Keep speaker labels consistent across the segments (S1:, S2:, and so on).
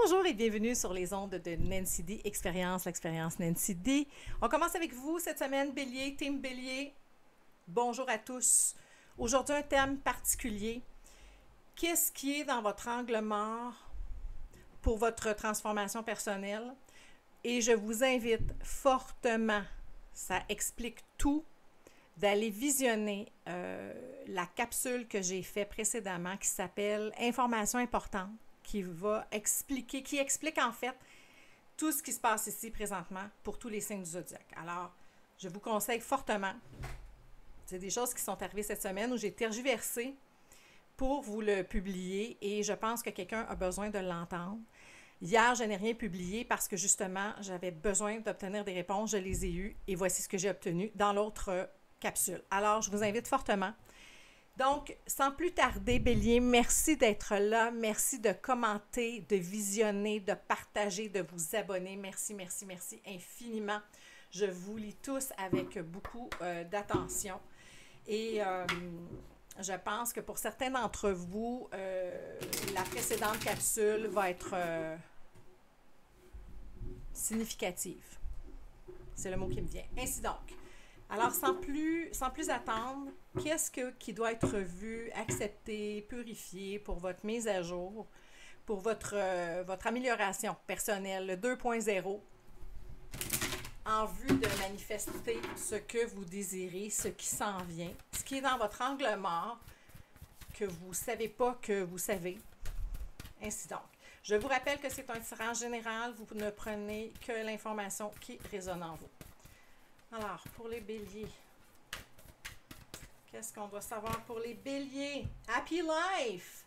S1: Bonjour et bienvenue sur les ondes de Nancy D, l'expérience Nancy D. On commence avec vous cette semaine, Bélier, Team Bélier. Bonjour à tous. Aujourd'hui, un thème particulier. Qu'est-ce qui est dans votre angle mort pour votre transformation personnelle? Et je vous invite fortement, ça explique tout, d'aller visionner la capsule que j'ai faite précédemment qui s'appelle Information importante, qui explique en fait tout ce qui se passe ici présentement pour tous les signes du zodiaque. Alors, je vous conseille fortement. C'est des choses qui sont arrivées cette semaine où j'ai tergiversé pour vous le publier et je pense que quelqu'un a besoin de l'entendre. Hier, je n'ai rien publié parce que justement, j'avais besoin d'obtenir des réponses. Je les ai eues et voici ce que j'ai obtenu dans l'autre capsule. Alors, je vous invite fortement. Donc, sans plus tarder, Bélier, merci d'être là. Merci de commenter, de visionner, de partager, de vous abonner. Merci, merci, merci infiniment. Je vous lis tous avec beaucoup d'attention. Et je pense que pour certains d'entre vous, la précédente capsule va être significative. C'est le mot qui me vient. Ainsi donc. Alors, sans plus attendre, qu'est-ce qui doit être vu, accepté, purifié pour votre mise à jour, pour votre amélioration personnelle, le 2.0, en vue de manifester ce que vous désirez, ce qui s'en vient, ce qui est dans votre angle mort, que vous ne savez pas que vous savez. Ainsi donc. Je vous rappelle que c'est un tirage général, vous ne prenez que l'information qui résonne en vous. Alors, pour les béliers, qu'est-ce qu'on doit savoir pour les béliers? Happy life!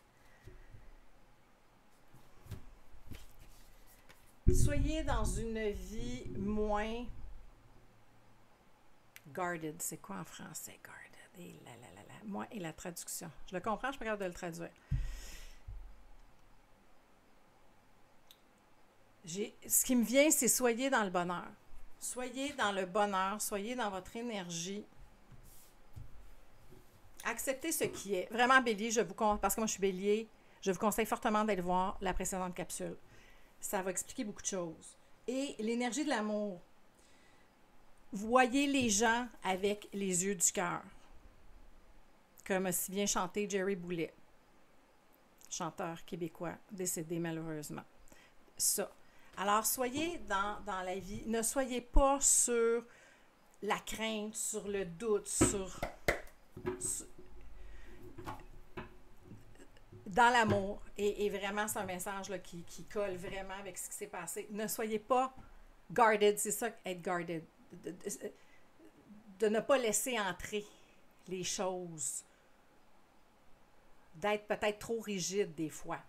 S1: Soyez dans une vie moins guarded. C'est quoi en français, guarded? Et moi et la traduction. Je le comprends, je suis pas capable de le traduire. Ce qui me vient, c'est soyez dans le bonheur. Soyez dans le bonheur, soyez dans votre énergie. Acceptez ce qui est. Vraiment, Bélier, parce que moi je suis Bélier, je vous conseille fortement d'aller voir la précédente capsule. Ça va expliquer beaucoup de choses. Et l'énergie de l'amour. Voyez les gens avec les yeux du cœur. Comme a si bien chanté Jerry Boulet, chanteur québécois, décédé malheureusement. Ça. Alors, soyez dans la vie, ne soyez pas sur la crainte, sur le doute, dans l'amour. Et vraiment, c'est un message là, qui colle vraiment avec ce qui s'est passé. Ne soyez pas guarded, c'est ça, être guarded. De ne pas laisser entrer les choses. D'être peut-être trop rigide des fois.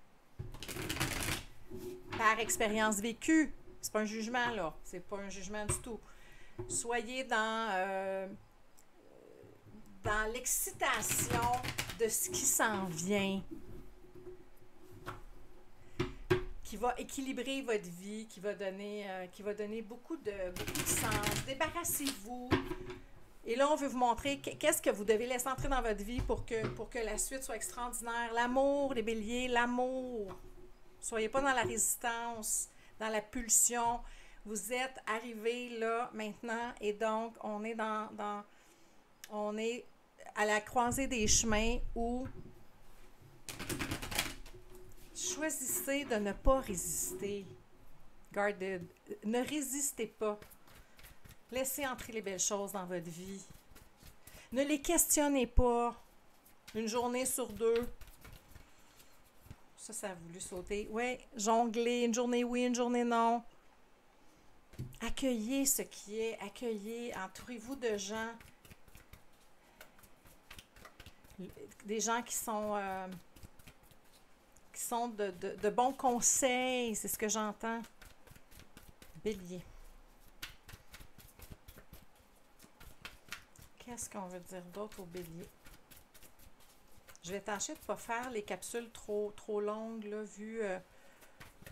S1: Par expérience vécue. C'est pas un jugement, là. C'est pas un jugement du tout. Soyez dans l'excitation de ce qui s'en vient, qui va équilibrer votre vie, qui va donner beaucoup de sens. Débarrassez-vous. Et là, on veut vous montrer qu'est-ce que vous devez laisser entrer dans votre vie pour que la suite soit extraordinaire. L'amour, les béliers, l'amour. Soyez pas dans la résistance, dans la pulsion. Vous êtes arrivés là maintenant et donc on est on est à la croisée des chemins où choisissez de ne pas résister. Guarded. Ne résistez pas. Laissez entrer les belles choses dans votre vie. Ne les questionnez pas. Une journée sur deux. Ça a voulu sauter. Oui, jongler, une journée oui, une journée non. Accueillez ce qui est, accueillez, entourez-vous de gens, des gens qui sont de bons conseils, c'est ce que j'entends. Bélier. Qu'est-ce qu'on veut dire d'autre au bélier? Je vais tâcher de ne pas faire les capsules trop longues, là, vu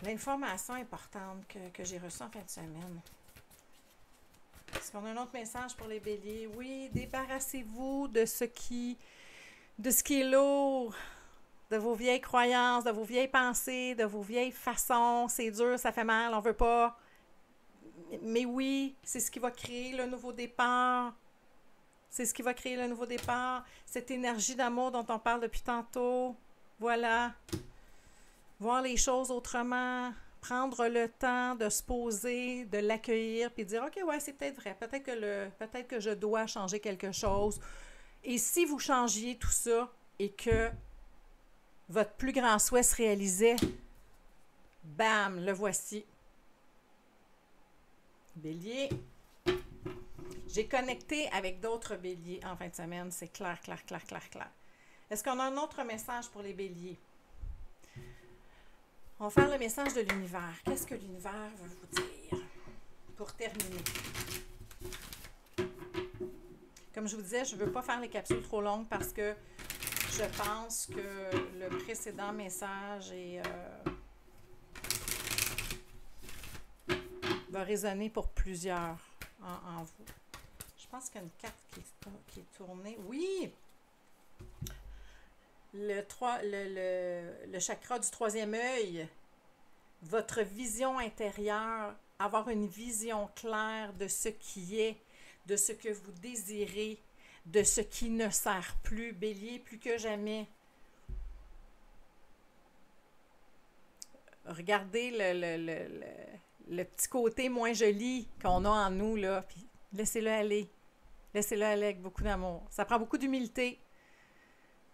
S1: l'information importante que j'ai reçue en fin de semaine. Est-ce qu'on a un autre message pour les béliers? Oui, débarrassez-vous de ce qui est lourd. de vos vieilles croyances, de vos vieilles pensées, de vos vieilles façons. C'est dur, ça fait mal, on veut pas. Mais oui, c'est ce qui va créer le nouveau départ. C'est ce qui va créer le nouveau départ. Cette énergie d'amour dont on parle depuis tantôt. Voilà. Voir les choses autrement. Prendre le temps de se poser, de l'accueillir, puis dire, OK, ouais, c'est peut-être vrai. Peut-être que je dois changer quelque chose. Et si vous changiez tout ça et que votre plus grand souhait se réalisait, bam, le voici. Bélier. J'ai connecté avec d'autres béliers en fin de semaine. C'est clair, clair, clair, clair, clair. Est-ce qu'on a un autre message pour les béliers? On va faire le message de l'univers. Qu'est-ce que l'univers veut vous dire? Pour terminer. Comme je vous disais, je ne veux pas faire les capsules trop longues parce que je pense que le précédent message va résonner pour plusieurs en vous. Je pense qu'il y a une carte qui est tournée. Oui! Le chakra du troisième œil, votre vision intérieure, avoir une vision claire de ce qui est, de ce que vous désirez, de ce qui ne sert plus, Bélier, plus que jamais. Regardez le petit côté moins joli qu'on a en nous, là, puis laissez-le aller. Laissez-le aller avec beaucoup d'amour. Ça prend beaucoup d'humilité.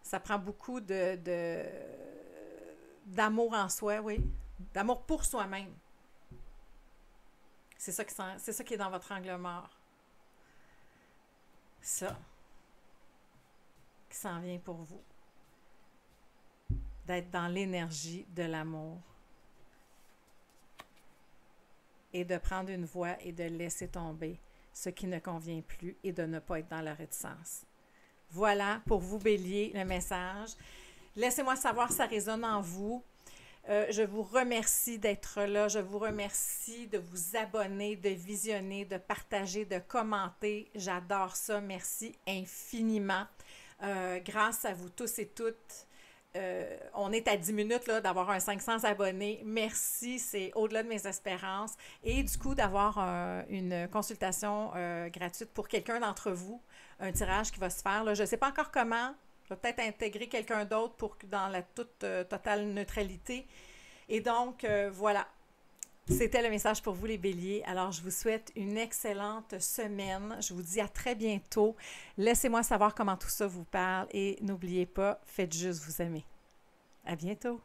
S1: Ça prend beaucoup d'amour en soi, oui. D'amour pour soi-même. C'est ça qui est dans votre angle mort. Ça. Qui s'en vient pour vous. D'être dans l'énergie de l'amour. Et de prendre une voie et de laisser tomber ce qui ne convient plus et de ne pas être dans la réticence. Voilà, pour vous, Bélier, le message. Laissez-moi savoir si ça résonne en vous. Je vous remercie d'être là. Je vous remercie de vous abonner, de visionner, de partager, de commenter. J'adore ça. Merci infiniment. Grâce à vous tous et toutes, on est à 10 minutes là, d'avoir un 500 abonnés. Merci, c'est au-delà de mes espérances. Et du coup, d'avoir une consultation gratuite pour quelqu'un d'entre vous, un tirage qui va se faire. Là. Je ne sais pas encore comment. Je vais peut-être intégrer quelqu'un d'autre pour dans la toute totale neutralité. Et donc, voilà. C'était le message pour vous, les béliers. Alors, je vous souhaite une excellente semaine. Je vous dis à très bientôt. Laissez-moi savoir comment tout ça vous parle et n'oubliez pas, faites juste vous aimer. À bientôt.